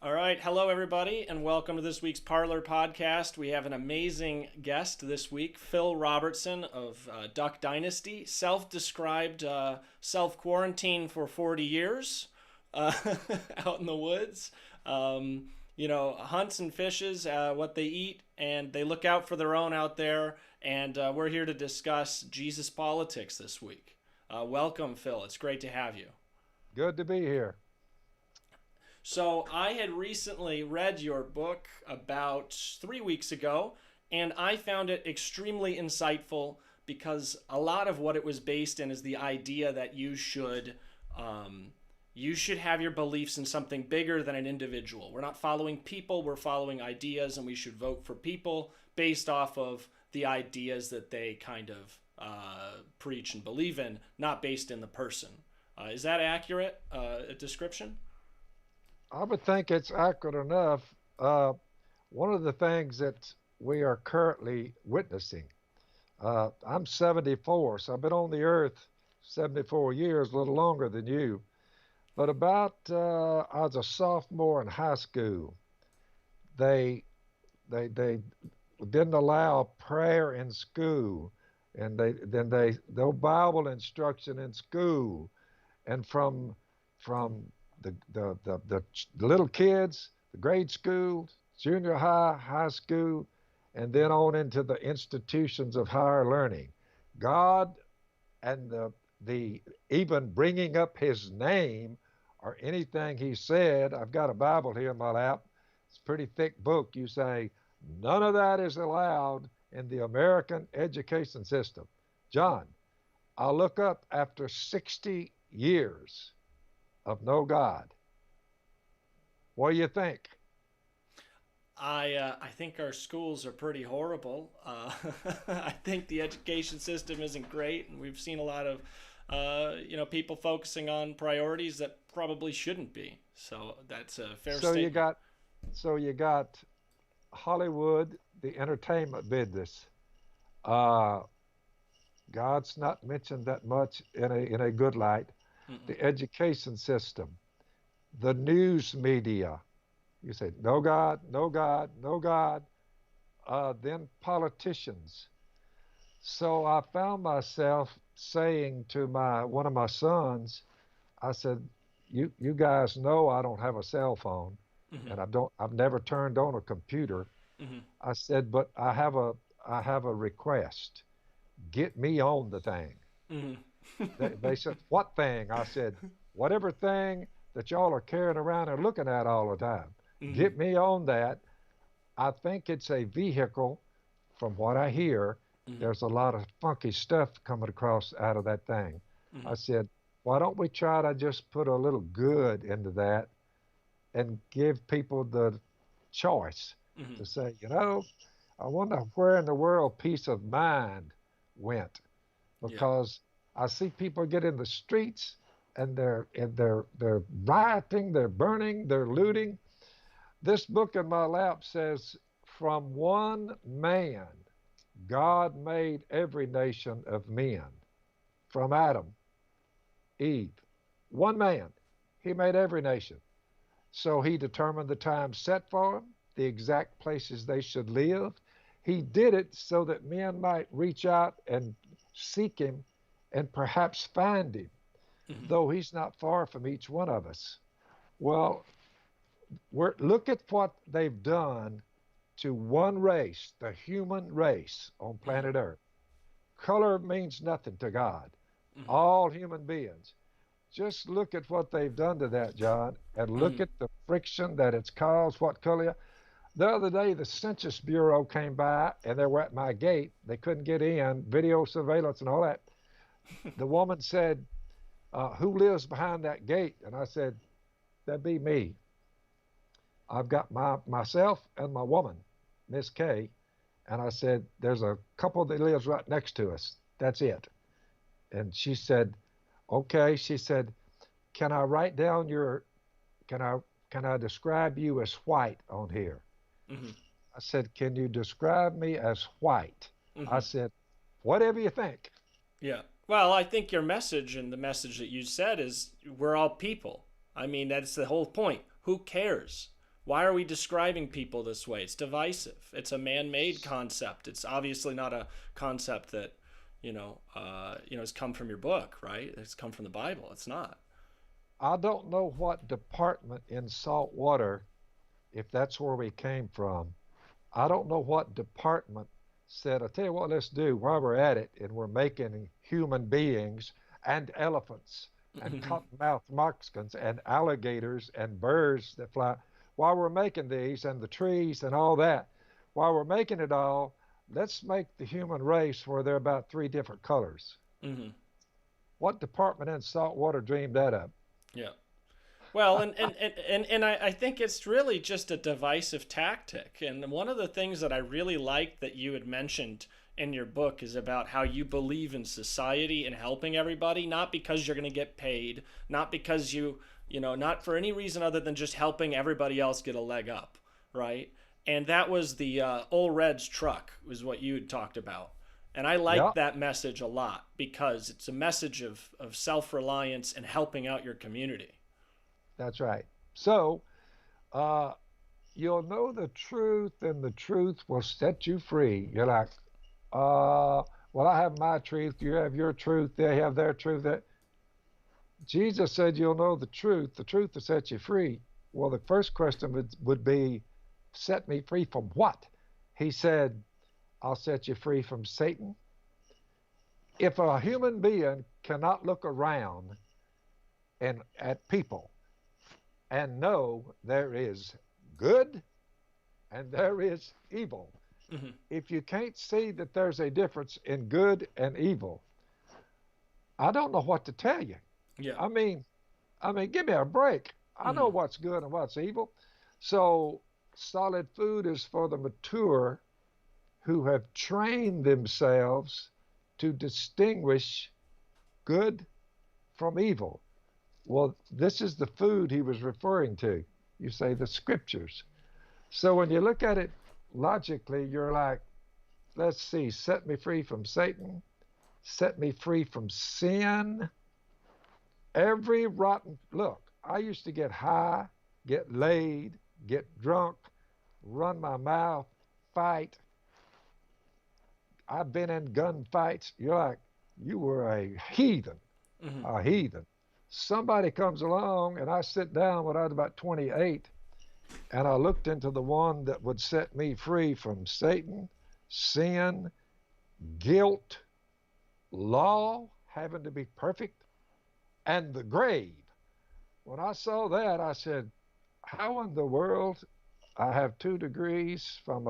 All right. Hello, everybody, and welcome to this week's Parler podcast. We have an amazing guest this week, Phil Robertson of Duck Dynasty, self described self quarantine for 40 years uh, out in the woods. Hunts and fishes, what they eat, and they look out for their own out there. And we're here to discuss Jesus politics this week. Welcome, Phil. It's great to have you. Good to be here. So I had recently read your book about 3 weeks ago, and I found it extremely insightful because a lot of what it was based in is the idea that you should have your beliefs in something bigger than an individual. We're not following people; we're following ideas, and we should vote for people based off of the ideas that they kind of preach and believe in, not based in the person. Is that accurate description? I would think it's accurate enough. One of the things that we are currently witnessing, I'm 74, so I've been on the earth 74 years, a little longer than you. But about I was a sophomore in high school. They they didn't allow prayer in school, and they no Bible instruction in school, and from the little kids, the grade school, junior high, high school, and then on into the institutions of higher learning. God and the even bringing up His name or anything He said. I've got a Bible here in my lap. It's a pretty thick book. You say none of that is allowed in the American education system. John, I look up after 60 years of no God. What do you think? I think our schools are pretty horrible. I think the education system isn't great, and we've seen a lot of people focusing on priorities that probably shouldn't be. So that's a fair So you statement. got so you got Hollywood, the entertainment business. Uh, God's not mentioned that much in a good light. Mm-mm. The education system, the news media. You say no God, no God, no God. Then politicians. So I found myself saying to my one of my sons, I said, "You guys know I don't have a cell phone, Mm-hmm. and I've never turned on a computer." Mm-hmm. I said, "But I have a request. Get me on the thing." They said, "What thing?" I said, "Whatever thing that y'all are carrying around and looking at all the time. Mm-hmm. Get me on that." I think it's a vehicle. From what I hear, Mm-hmm. there's a lot of funky stuff coming across out of that thing. Mm-hmm. I said, "Why don't we try to just put a little good into that and give people the choice Mm-hmm. to say, I wonder where in the world peace of mind went, Yeah. because I see people get in the streets and they're rioting, they're burning, they're looting. This book in my lap says, "From one man God made every nation of men." From Adam, Eve, one man, He made every nation. So He determined the time set for them, the exact places they should live. He did it so that men might reach out and seek Him and perhaps find Him, Mm-hmm. though He's not far from each one of us. Well, look at what they've done to one race, the human race on Mm-hmm. planet Earth. Color means nothing to God. Mm-hmm. All human beings. Just look at what they've done to that, John, and Mm-hmm. look at the friction that it's caused. What color? The other day, the Census Bureau came by and they were at my gate. They couldn't get in, video surveillance and all that. The woman said, "Who lives behind that gate?" And I said, "That'd be me. I've got myself and my woman, Miss K." And I said, "There's a couple that lives right next to us. That's it." And she said, "Okay." She said, "Can I write down your, can I, can I describe you as white on here?" Mm-hmm. I said, "Can you describe me as white?" I Mm-hmm. said, "Whatever you think." Yeah. Well, I think your message and the message that you said is we're all people. I mean, that's the whole point. Who cares? Why are we describing people this way? It's divisive. It's a man-made concept. It's obviously not a concept that, has come from your book, right? It's come from the Bible. It's not. I don't know what department in salt water, if that's where we came from. I don't know what department said, I'll tell you what, let's do while we're at it, and we're making human beings and elephants and cottonmouth moccasins and alligators and birds that fly. While we're making these and the trees and all that, while we're making it all, let's make the human race where they're about three different colors. Mm-hmm. What department in saltwater dreamed that up? Yeah. Well, and I think it's really just a divisive tactic. And one of the things that I really liked that you had mentioned in your book is about how you believe in society and helping everybody, not because you're going to get paid, not because not for any reason other than just helping everybody else get a leg up, right? And that was the Old Red's truck was what you had talked about. And I like that message a lot because it's a message of self-reliance and helping out your community. That's right. So, you'll know the truth, and the truth will set you free. You're like, well, I have my truth, you have your truth, they have their truth. Jesus said, you'll know the truth will set you free. Well, the first question would be, set me free from what? He said, I'll set you free from Satan. If a human being cannot look around and at people and know there is good and there is evil, Mm-hmm. if you can't see that there's a difference in good and evil, I don't know what to tell you. Yeah. I mean, give me a break. I know Mm-hmm. what's good and what's evil. So, solid food is for the mature who have trained themselves to distinguish good from evil. Well, this is the food he was referring to. You say the scriptures. So when you look at it logically, you're like, let's see, set me free from Satan, set me free from sin. Every rotten, look, I used to get high, get laid, get drunk, run my mouth, fight. I've been in gunfights. You're like, you were a heathen, Mm-hmm. a heathen. Somebody comes along, and I sit down when I was about 28, and I looked into the one that would set me free from Satan, sin, guilt, law, having to be perfect, and the grave. When I saw that, I said, how in the world? I have 2 degrees from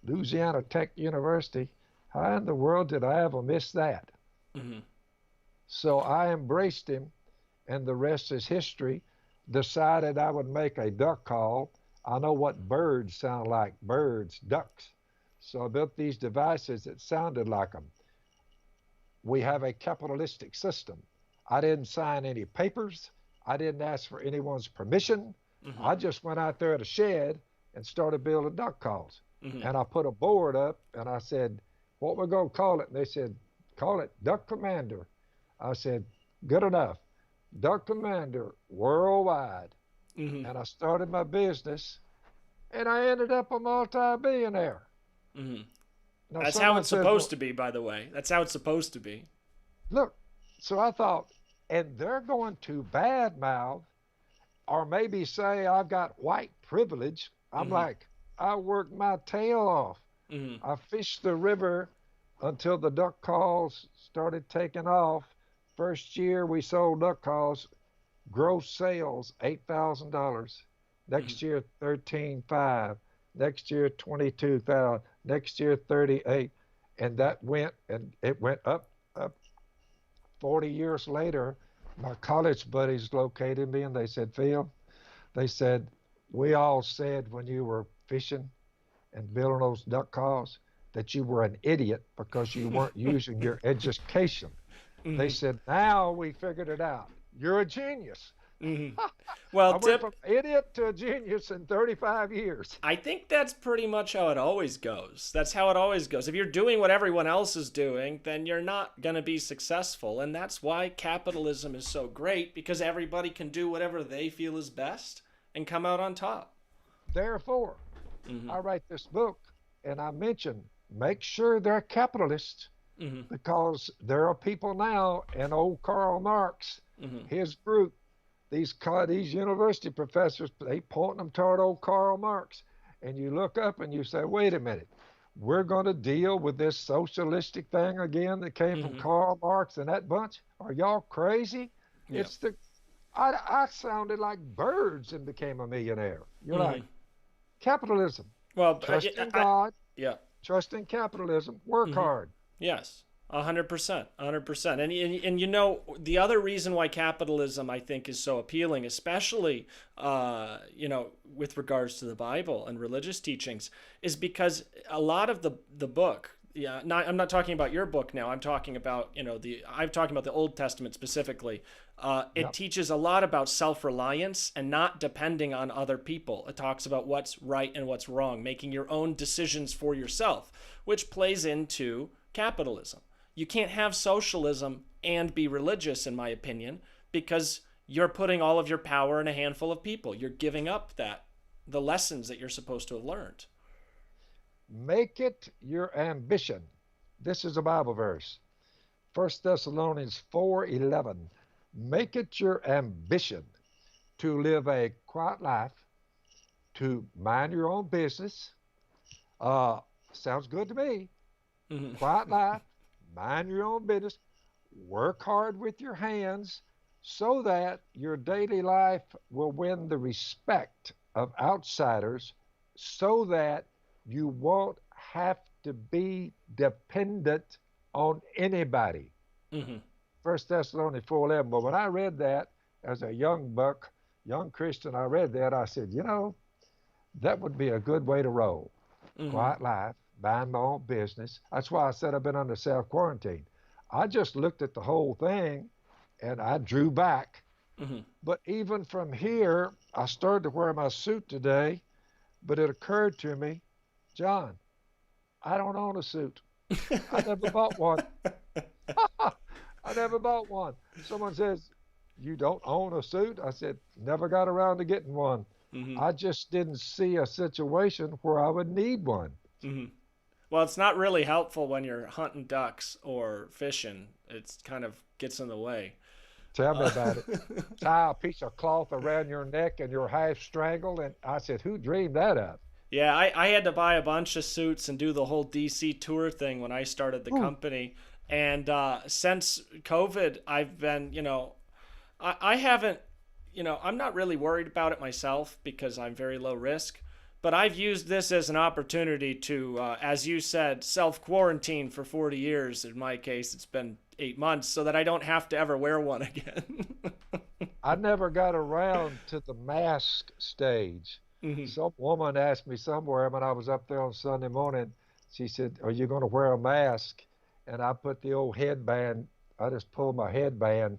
Louisiana Tech University. How in the world did I ever miss that? Mm-hmm. So I embraced him, and the rest is history. Decided I would make a duck call. I know what birds sound like, birds, ducks. So I built these devices that sounded like them. We have a capitalistic system. I didn't sign any papers. I didn't ask for anyone's permission. Mm-hmm. I just went out there at a shed and started building duck calls. Mm-hmm. And I put a board up, and I said, what we're going to call it? And they said, call it Duck Commander. I said, good enough. Duck Commander worldwide. Mm-hmm. And I started my business, and I ended up a multi-billionaire. Mm-hmm. Now, That's how someone it's says, supposed well, to be, by the way. That's how it's supposed to be. look, so I thought, and they're going to badmouth or maybe say I've got white privilege. I'm Mm-hmm. like, I worked my tail off. Mm-hmm. I fished the river until the duck calls started taking off. First year we sold duck calls, gross sales $8,000. Mm-hmm. Next year 13.5. Next year 22,000. Next year 38, and that went and it went up. 40 years later, my college buddies located me and they said, Phil, they said, we all said when you were fishing and building those duck calls that you were an idiot because you weren't using your education. They Mm-hmm. said, now we figured it out. You're a genius. Mm-hmm. I Well, went from idiot to a genius in 35 years. I think that's pretty much how it always goes. That's how it always goes. If you're doing what everyone else is doing, then you're not going to be successful. And that's why capitalism is so great, because everybody can do whatever they feel is best and come out on top. Therefore, Mm-hmm. I write this book and I mention make sure they're capitalists Mm-hmm. because there are people now, and old Karl Marx, Mm-hmm. his group, these university professors, they point them toward old Karl Marx. And you look up and you say, wait a minute, we're going to deal with this socialistic thing again that came from Mm-hmm. Karl Marx and that bunch? Are y'all crazy? Yeah. It's the I sounded like birds and became a millionaire. You're Mm-hmm. like, capitalism, Well, trust in God, yeah. trust in capitalism, work Mm-hmm. hard. Yes, 100%, 100%. And you know, the other reason why capitalism I think is so appealing, especially you know, with regards to the Bible and religious teachings, is because a lot of the book. Yeah, I'm not talking about your book now. I'm talking about, you know, I'm talking about the Old Testament specifically. It Yep. teaches a lot about self-reliance and not depending on other people. It talks about what's right and what's wrong, making your own decisions for yourself, which plays into capitalism. You can't have socialism and be religious, in my opinion, because you're putting all of your power in a handful of people. You're giving up the lessons that you're supposed to have learned. Make it your ambition. This is a Bible verse. 1 Thessalonians 4:11. Make it your ambition to live a quiet life, to mind your own business. Uh, Sounds good to me. Mm-hmm. Quiet life, mind your own business, work hard with your hands so that your daily life will win the respect of outsiders so that you won't have to be dependent on anybody. Mm-hmm. First Thessalonians 4:11. But when I read that as a young buck, young Christian, I read that, I said, you know, that would be a good way to roll. Mm-hmm. Quiet life, mind my own business. That's why I said I've been under self quarantine. I just looked at the whole thing and I drew back. Mm-hmm. But even from here, I started to wear my suit today, but it occurred to me, John, I don't own a suit. I never bought one. I never bought one. Someone says, you don't own a suit? I said, never got around to getting one. Mm-hmm. I just didn't see a situation where I would need one. Mm-hmm. Well, it's not really helpful when you're hunting ducks or fishing. It's kind of gets in the way. Tell me Uh, about it. Tie a piece of cloth around your neck and you're half strangled. And I said, who dreamed that up? yeah, I had to buy a bunch of suits and do the whole DC tour thing when I started the Ooh, company. And since COVID, I've been, you know, I haven't, you know, I'm not really worried about it myself because I'm very low risk. But I've used this as an opportunity to, as you said, self quarantine for 40 years. In my case, it's been 8 months so that I don't have to ever wear one again. I never got around to the mask stage. Hmm. Some woman asked me somewhere when I was up there on Sunday morning, she said, are you going to wear a mask? And I put the old headband, I just pulled my headband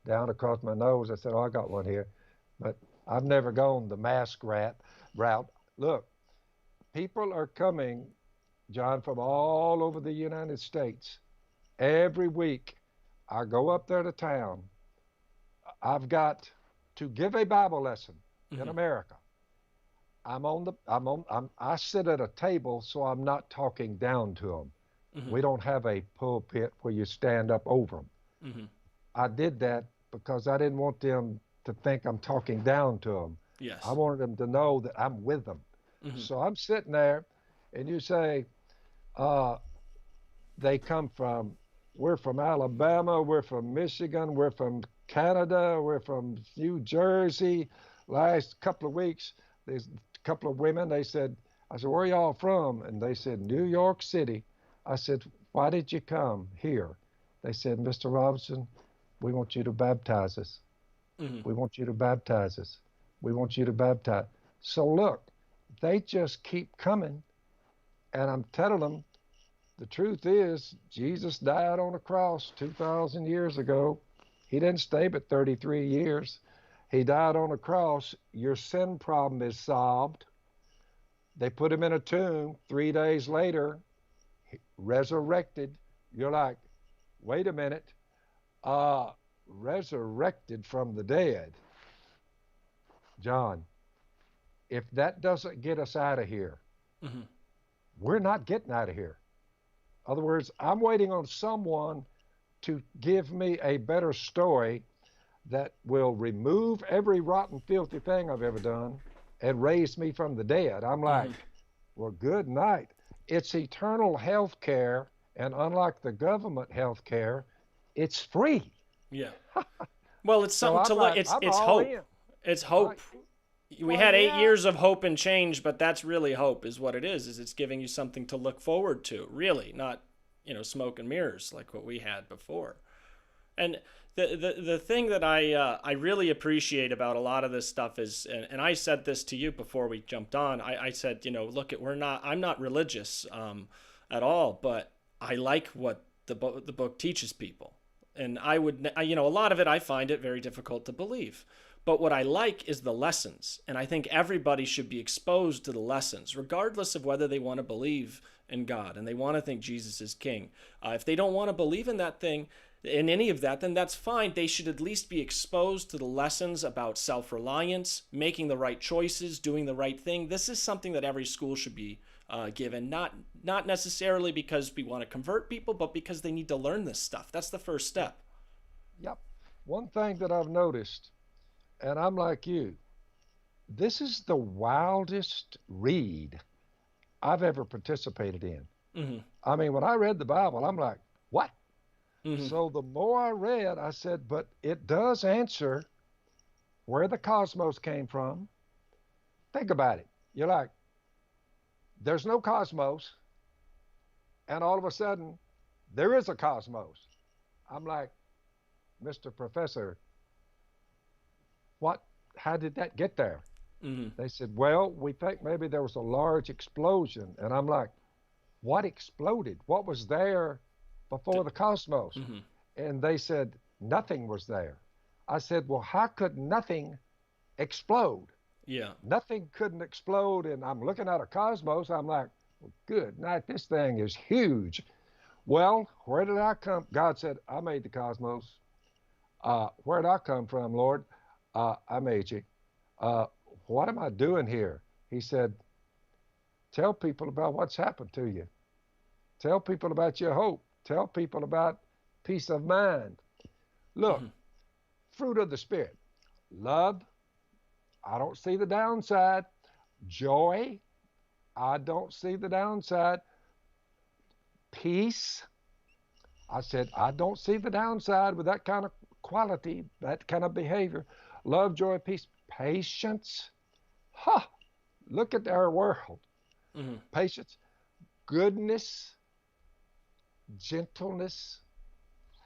down across my nose. I said, oh, I got one here. But I've never gone the mask route. Look, people are coming, John, from all over the United States. Every week, I go up there to town. I've got to give a Bible lesson in Hmm. America. I sit at a table, so I'm not talking down to them. Hmm. We don't have a pulpit where you stand up over them. Hmm. I did that because I didn't want them to think I'm talking down to them. I Yes. wanted them to know that I'm with them. Hmm. So I'm sitting there, and you say, uh, they come from, we're from Alabama, we're from Michigan, we're from Canada, we're from New Jersey. Last couple of weeks, there's a couple of women, they said, I said, where are y'all from? And they said, New York City. I said, why did you come here? They said, Mr. Robertson, we want you to baptize us. Hmm. We want you to baptize us. We want you to baptize. So look, they just keep coming. And I'm telling them, the truth is, Jesus died on a cross 2,000 years ago. He didn't stay but 33 years. He died on a cross. Your sin problem is solved. They put him in a tomb. 3 days later, resurrected. You're like, wait a minute. Resurrected from the dead. John, if that doesn't get us out of here, Hmm. we're not getting out of here. In other words, I'm waiting on someone to give me a better story that will remove every rotten, filthy thing I've ever done and raise me from the dead. I'm Hmm. like, well, good night. It's eternal health care, and unlike the government health care, it's free. Yeah. Well, it's So something I'm to look. like, I'm It's all hope. in. It's I, hope. We well, had eight yeah, years of hope and change, but that's really hope, is what it is. Is it's giving you something to look forward to, really, not smoke and mirrors like what we had before. And the thing that I really appreciate about a lot of this stuff is, and I said this to you before we jumped on. I said, look, I'm not religious at all, but I like what the book teaches people, and a lot of it I find it very difficult to believe. But what I like is the lessons, and I think everybody should be exposed to the lessons, regardless of whether they want to believe in God and they want to think Jesus is King. If they don't want to believe in that thing, in any of that, then that's fine. They should at least be exposed to the lessons about self-reliance, making the right choices, doing the right thing. This is something that every school should be given, not necessarily because we want to convert people, but because they need to learn this stuff. That's the first yep, step. yep. One thing that I've noticed, and I'm like you, this is the wildest read I've ever participated in. Hmm. I mean, when I read the Bible, I'm like, what? Hmm. So the more I read, I said, but it does answer where the cosmos came from. Think about it. You're like, there's no cosmos, and all of a sudden, there is a cosmos. I'm like, Mr. Professor, what? How did that get there? Hmm. They said, well, we think maybe there was a large explosion. And I'm like, what exploded? What was there before the cosmos? Hmm. And they said, nothing was there. I said, well, how could nothing explode? Yeah. Nothing couldn't explode. And I'm looking at a cosmos. I'm like, well, good night. This thing is huge. Well, where did I come? God said, I made the cosmos. Where did I come from, Lord? I made you. Uh, what am I doing here? He said, tell people about what's happened to you. Tell people about your hope. Tell people about peace of mind. Look, Hmm. fruit of the Spirit. Love, I don't see the downside. Joy, I don't see the downside. Peace, I said, I don't see the downside with that kind of quality, that kind of behavior. Love, joy, peace, patience. Ha! Look at our world. Hmm. Patience, goodness, gentleness,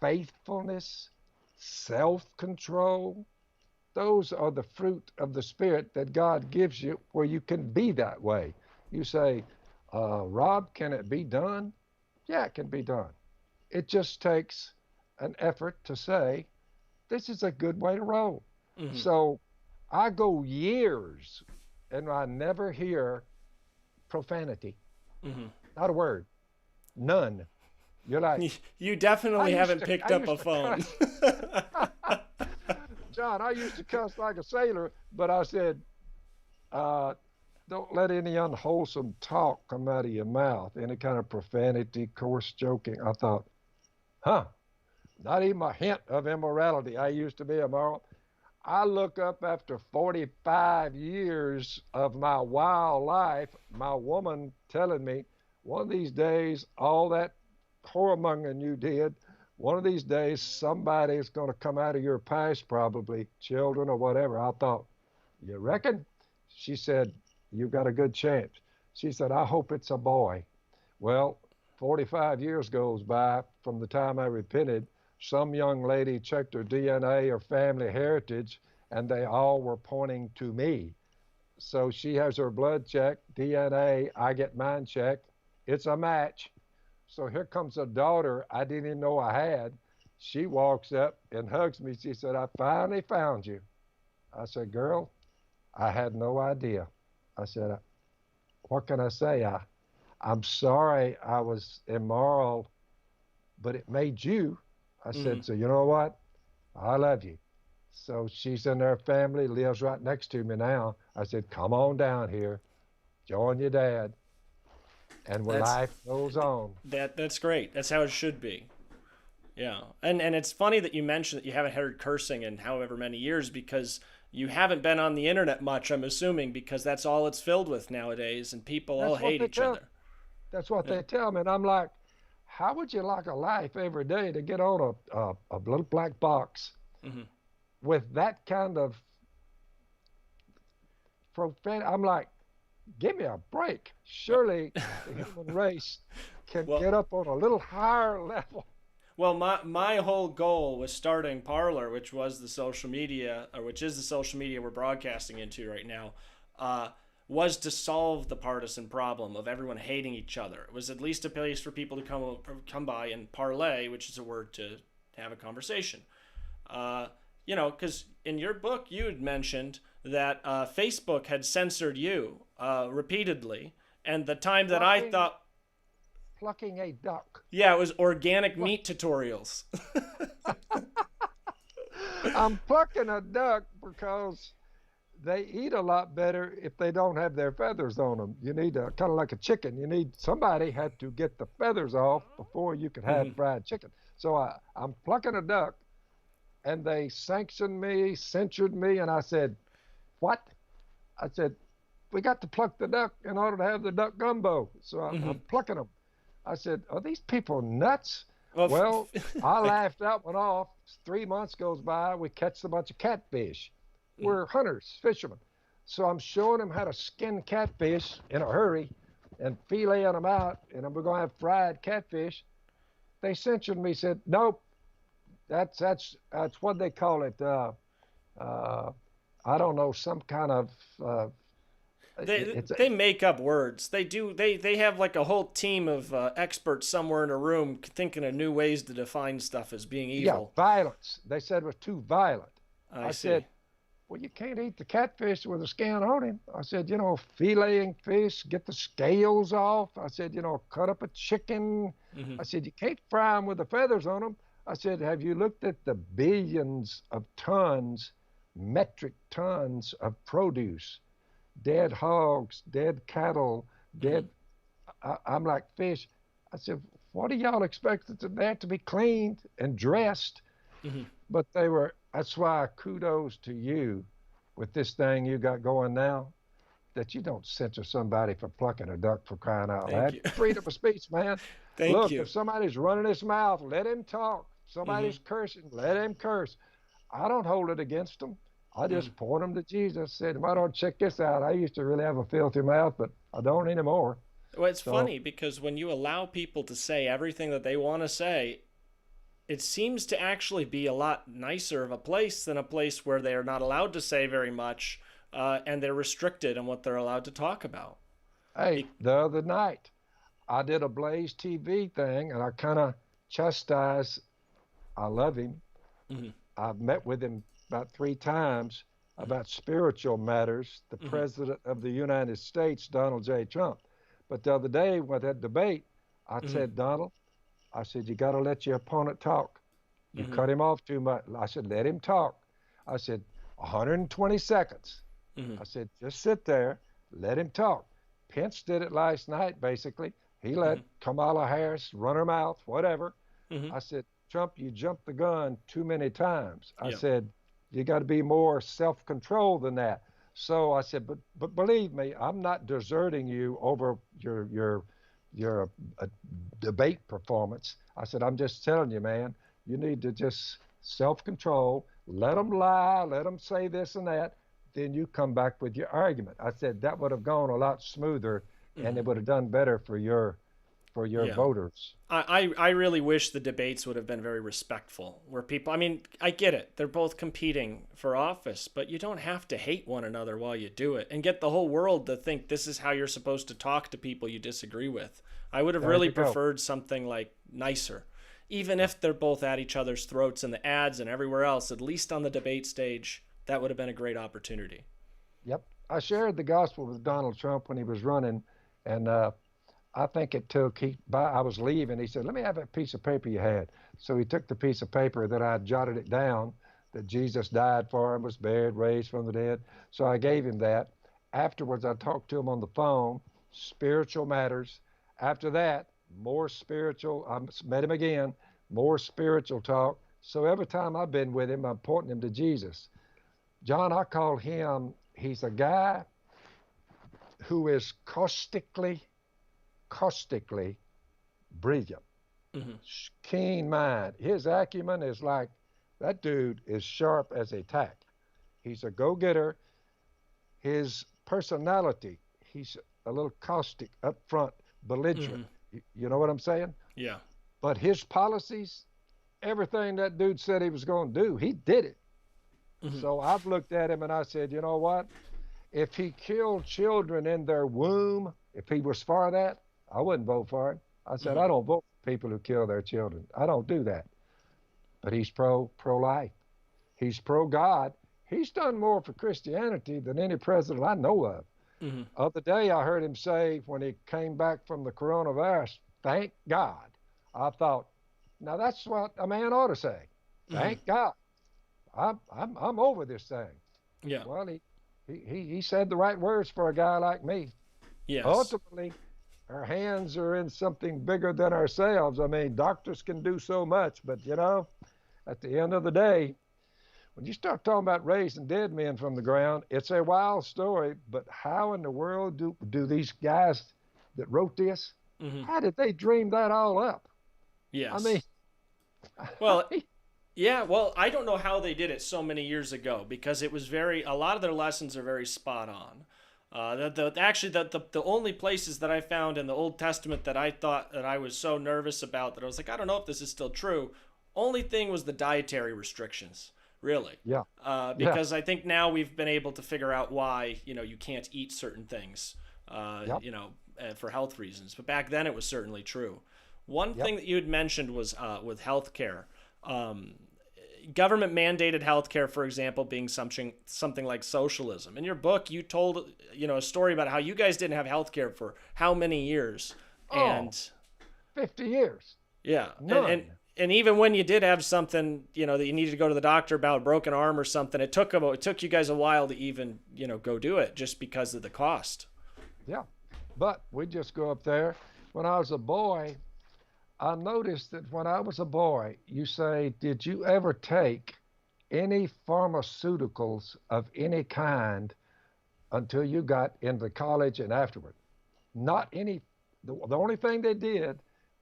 faithfulness, self control. Those are the fruit of the Spirit that God gives you where you can be that way. You say, Rob, can it be done? Yeah, it can be done. It just takes an effort to say, this is a good way to roll. Hmm. So I go years and I never hear profanity. Hmm. Not a word. None. You're like, You definitely haven't I picked up used a to phone. cuss. John, I used to cuss like a sailor, but I said, uh, don't let any unwholesome talk come out of your mouth, any kind of profanity, coarse joking. I thought, huh, not even a hint of immorality. I used to be immoral. I look up after 45 years of my wild life, my woman telling me, one of these days, all that whoremongering you did, one of these days, somebody is going to come out of your past, probably children or whatever. I thought, you reckon? She said, you got a good chance. She said, I hope it's a boy. Well, 45 years goes by from the time I repented. Some young lady checked her DNA or family heritage, and they all were pointing to me. So she has her blood checked, DNA, I get mine checked. It's a match. So here comes a daughter I didn't even know I had. She walks up and hugs me. She said, I finally found you. I said, girl, I had no idea. I said, what can I say? I'm sorry I was immoral, but it made you. I Hmm. said, so you know what? I love you. So she's in their family, lives right next to me now. I said, come on down here, join your dad, and That's life goes on. that's great. That's how it should be. Yeah, and it's funny that you mentioned that you haven't heard cursing in however many years because you haven't been on the internet much. I'm assuming because that's all it's filled with nowadays, and people all That's what hate they each tell. other. That's what Yeah. they tell me, and I'm like, how would you like a life every day to get on a little black box Hmm. with that kind of profanity? I'm like, give me a break. Surely the human race can Well, get up on a little higher level. well, my whole goal was starting Parler, which was the social media, or which is the social media we're broadcasting into right now, uh, was to solve the partisan problem of everyone hating each other. It was at least a place for people to come by and parlay, which is a word to have a conversation. Uh, because in your book you had mentioned that Facebook had censored you repeatedly, and the time that I Plucking, thought, plucking a duck. yeah, it was organic meat tutorials. I'm plucking a duck because they eat a lot better if they don't have their feathers on them. You need a kind of like a chicken. You need somebody had to get the feathers off before you could have Mhm. fried chicken. So I'm plucking a duck, and they sanctioned me, censured me, and I said, "What?" I said, "We got to pluck the duck in order to have the duck gumbo." So I'm Mhm. plucking them. I said, "Are these people nuts?" Well, Well, I like, laughed that one off. 3 months goes by, we catch a bunch of catfish. mhm. We're hunters, fishermen. So I'm showing them how to skin catfish in a hurry and filleting them out, and we're going to have fried catfish. They censured me, said, nope, that's what they call it. Uh, I don't know, some kind of, uh, they it's, they make up words. They do. They have like a whole team of experts somewhere in a room thinking of new ways to define stuff as being yeah, evil. violence. They said it was too violent. I I see. said, well, you can't eat the catfish with a skin on him. I said, filleting fish, get the scales off. I said, cut up a chicken. Hmm. I said, you can't fry them with the feathers on them. I said, have you looked at the billions of tons, metric tons of produce, dead hogs, dead cattle, Hmm. dead, I'm like, fish. I said, what do y'all expect that to be cleaned and dressed? Hmm. But that's why kudos to you with this thing you got going now, that you don't censor somebody for plucking a duck, for crying out Thank loud. you. Freedom of speech, man. Thank Look, you. if somebody's running his mouth, let him talk. If Hmm. somebody's cursing, let him curse. I don't hold it against them. I Hmm. just point them to Jesus. Said, why don't check this out? I used to really have a filthy mouth, but I don't anymore. Well, it's So, funny because when you allow people to say everything that they want to say, it seems to actually be a lot nicer of a place than a place where they are not allowed to say very much and they're restricted on what they're allowed to talk about. hey, Be- the other night I did a Blaze TV thing, and I kind of chastised. I love him. Mhm. I've met with him about 3 times Mhm. about spiritual matters, the Mhm. President of the United States, Donald J. Trump. But the other day with that debate, I Mhm. said, Donald, I said, you got to let your opponent talk. You Mhm. cut him off too much. I said, let him talk. I said, 120 seconds. Mhm. I said, just sit there, let him talk. Pence did it last night, basically. He let Mhm. Kamala Harris run her mouth, whatever. Mhm. I said, Trump, you jumped the gun too many times. I Yeah. said, you got to be more self control than that. So I said, but believe me, I'm not deserting you over your debate performance. I said, I'm just telling you, man, you need to just self control. Let them lie. Let them say this and that. Then you come back with your argument. I said that would have gone a lot smoother, and Mhm. it would have done better for your Yeah. voters. I really wish the debates would have been very respectful, where people, I mean, I get it. They're both competing for office, but you don't have to hate one another while you do it and get the whole world to think this is how you're supposed to talk to people you disagree with. I would have There really you go. preferred something like nicer. Even Yep. if they're both at each other's throats in the ads and everywhere else, at least on the debate stage, that would have been a great opportunity. Yep. I shared the gospel with Donald Trump when he was running, and I think it took I was leaving. He said, "Let me have that piece of paper you had." So he took the piece of paper that I jotted it down that Jesus died for him, was buried, raised from the dead. So I gave him that. Afterwards, I talked to him on the phone, spiritual matters. After that, more spiritual. I met him again, more spiritual talk. So every time I've been with him, I'm pointing him to Jesus. John, I call him, he's a guy who is caustically brilliant, Hmm. keen mind. His acumen is like, that dude is sharp as a tack. He's a go getter. His personality, he's a little caustic, upfront, belligerent. Hmm. You know what I'm saying? Yeah. But his policies, everything that dude said he was going to do, he did it. Hmm. So I've looked at him and I said, you know what? If he killed children in their womb, if he was for that, I wouldn't vote for him. I said, Hmm. I don't vote for people who kill their children. I don't do that. But he's pro life. He's pro God. He's done more for Christianity than any president I know of. Hmm. Other day I heard him say when he came back from the coronavirus, thank God. I thought, now that's what a man ought to say. Hmm. Thank God. I'm over this thing. Yeah. Well, he said the right words for a guy like me. Yes. Ultimately, our hands are in something bigger than ourselves. I mean, doctors can do so much, but at the end of the day, when you start talking about raising dead men from the ground, it's a wild story. But how in the world do these guys that wrote this? Hmm. How did they dream that all up? I mean, Yes. Well, yeah, well, I don't know how they did it so many years ago because it was a lot of their lessons are very spot on. Actually, the only places that I found in the Old Testament that I thought that I was so nervous about that I was like, I don't know if this is still true. Only thing was the dietary restrictions, really. yeah, yeah, Because I think now we've been able to figure out why, you can't eat certain things, yep, for health reasons. But back then it was certainly true. One yep. thing that you had mentioned was with healthcare. Um, Government mandated healthcare, for example, being something like socialism. In your book, you told a story about how you guys didn't have healthcare for how many years, Oh, and 50 years, yeah, none. and even when you did have something, that you needed to go to the doctor about a broken arm or something, it took you guys a while to even go do it just because of the cost. Yeah, but we just go up there. When I was a boy, I noticed that when I was a boy, you say, did you ever take any pharmaceuticals of any kind until you got into college and afterward? Not any. The only thing they did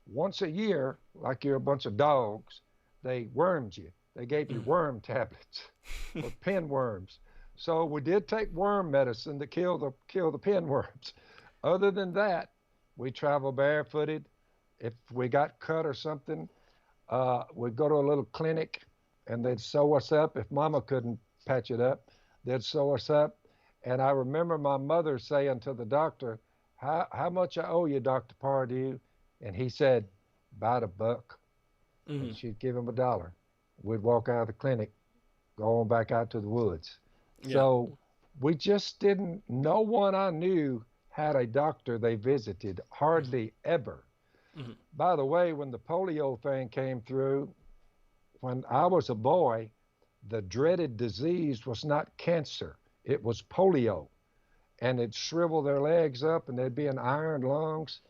once a year, like you're a bunch of dogs, they wormed you. They gave you Mm. worm tablets or pinworms. So we did take worm medicine to kill the pinworms. Other than that, we travel barefooted. If we got cut or something, we'd go to a little clinic and they'd sew us up. If mama couldn't patch it up, they'd sew us up. And I remember my mother saying to the doctor, how much I owe you, Dr. Pardue? And he said, about $1. And Hmm. she'd give him $1. We'd walk out of the clinic, go on back out to the woods. Yeah. So we just didn't, no one I knew had a doctor they visited, Hmm. hardly ever. Hmm. By the way, when the polio thing came through, when I was a boy, the dreaded disease was not cancer, it was polio. And it shriveled their legs up and they'd be in iron lungs.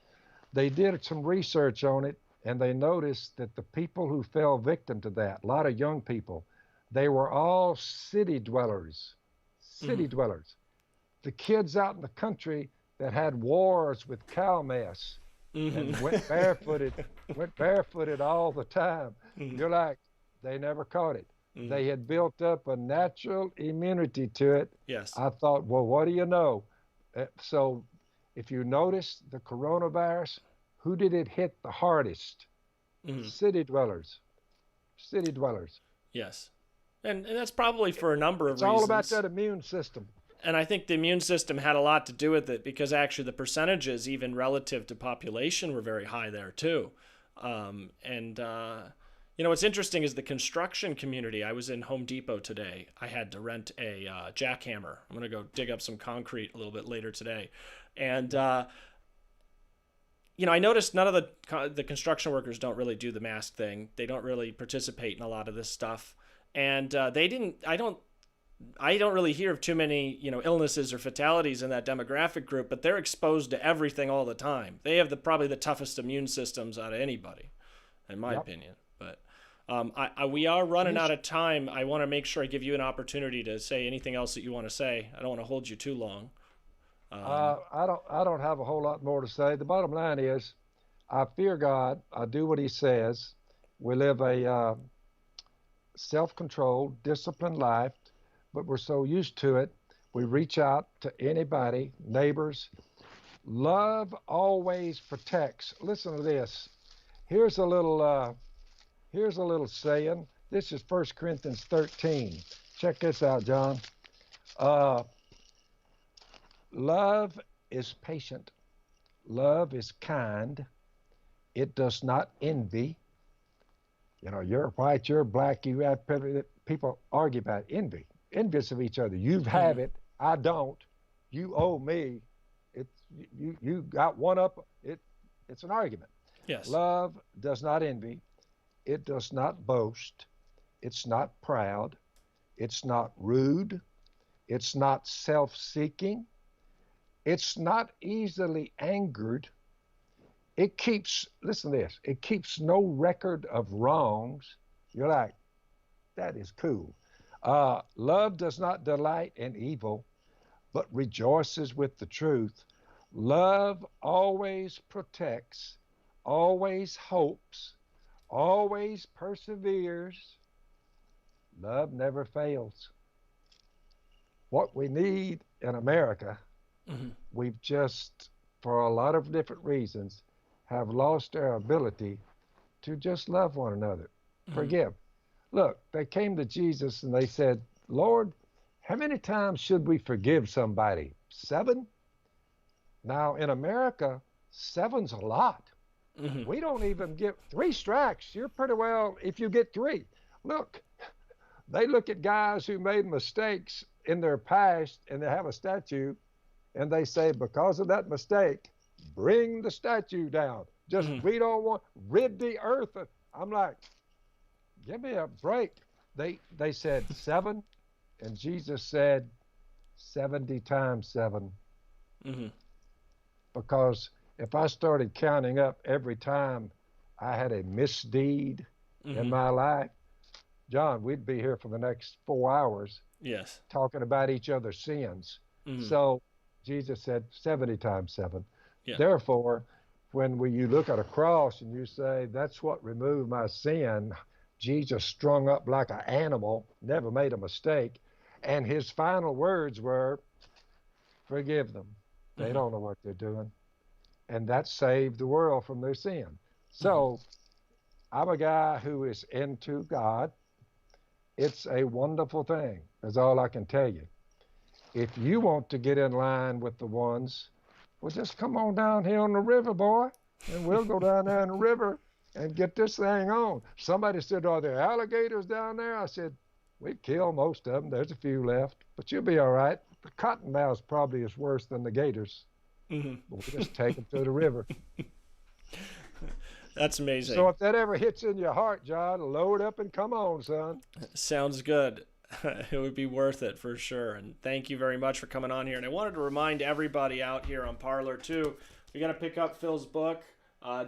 They did some research on it and they noticed that the people who fell victim to that, a lot of young people, they were all city dwellers. Hmm. City dwellers. The kids out in the country that had wars with cow mess Hmm. and went barefooted all the time. Hmm. You're like, they never caught it. Hmm. They had built up a natural immunity to it. Yes. I thought, well, what do you know? So if you notice the coronavirus, who did it hit the hardest? Hmm. City dwellers. City dwellers. Yes. And that's probably for a number of It's all about reasons. that immune system. And I think the immune system had a lot to do with it because actually the percentages, even relative to population, were very high there too. And what's interesting is the construction community. I was in Home Depot today. I had to rent a jackhammer. I'm going to go dig up some concrete a little bit later today. And I noticed none of the construction workers don't really do the mask thing. They don't really participate in a lot of this stuff. and they didn't. I don't really hear of too many, illnesses or fatalities in that demographic group, but they're exposed to everything all the time. They have probably the toughest immune systems out of anybody, in my Yep. opinion. But we are running You out sh- of time. I want to make sure I give you an opportunity to say anything else that you want to say. I don't want to hold you too long. Um, I don't have a whole lot more to say. The bottom line is, I fear God. I do what He says. We live a self-controlled, disciplined life, but we're so used to it. We reach out to anybody, neighbors. Love always protects. Listen to this. Here's a little. Here's a little saying. This is 1 Corinthians 13. Check this out, John. Uh, Love is patient. Love is kind. It does not envy. You're white, you're black. You have people argue about envy, envious of each other. You have mhm. it, I don't. You owe me. It's you got one up. It's an argument. Yes. Love does not envy. It does not boast. It's not proud. It's not rude. It's not self-seeking. It's not easily angered. It keeps, listen to this, it keeps no record of wrongs. You're like, that is cool. Love does not delight in evil, but rejoices with the truth. Love always protects, always hopes, always perseveres. Love never fails. What we need in America, Hmm. we've just, for a lot of different reasons, have lost our ability to just love one another, Hmm. forgive. Look, they came to Jesus and they said, Lord, how many times should we forgive somebody? 7? Now, in America, 7's a lot. Hmm. We don't even give 3 strikes. You're pretty well, if you get 3. Look, they look at guys who made mistakes in their past and they have a statue and they say, because of that mistake, bring the statue down. Just, Hmm. we don't want, rid the earth. I'm like, give me a break. They said 7, and Jesus said 70 times 7. Hmm. Because if I started counting up every time I had a misdeed in Hmm. my life, John, we'd be here for the next 4 hours Yes. talking about each other's sins. Hmm. So Jesus said 70 times 7. Yeah. Therefore, when you look at a cross and you say, that's what removed my sin, Jesus strung up like an animal, never made a mistake. And his final words were, forgive them. They Hmm. don't know what they're doing. And that saved the world from their sin. Hmm. So I'm a guy who is into God. It's a wonderful thing, is all I can tell you. If you want to get in line with the ones, well, just come on down here on the river, boy, and we'll go down there in the river and get this thing on. Somebody said, are there alligators down there? I said, we've killed most of them. There's a few left, but you'll be all right. The cottonmouths probably is worse than the gators, Hmm. but we just take them to the river. That's So amazing. if that ever hits in your heart, John, load up and come on, son. Sounds good. It would be worth it for sure. And thank you very much for coming on here. And I wanted to remind everybody out here on Parler too. We got to pick up Phil's book,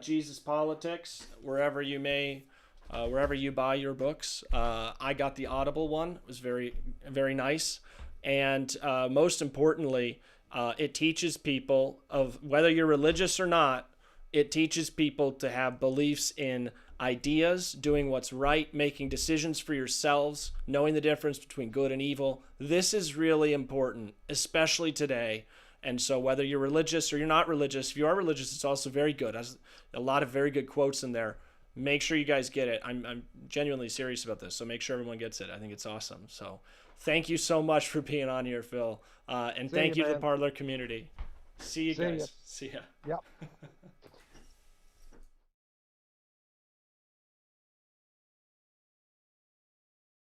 Jesus Politics, wherever you buy your books. I got the Audible one. It was very, very nice. And most importantly, it teaches people of whether you're religious or not. It teaches people to have beliefs in ideas, doing what's right, making decisions for yourselves, knowing the difference between good and evil. This is really important, especially today. And so, whether you're religious or you're not religious, if you are religious, it's also very good. There's a lot of very good quotes in there. Make sure you guys get it. I'm genuinely serious about this, so make sure everyone gets it. I think it's awesome. So, thank you so much for being on here, Phil. And See thank you, you to the man. Parler community. See you See ya. guys. See ya. Yep.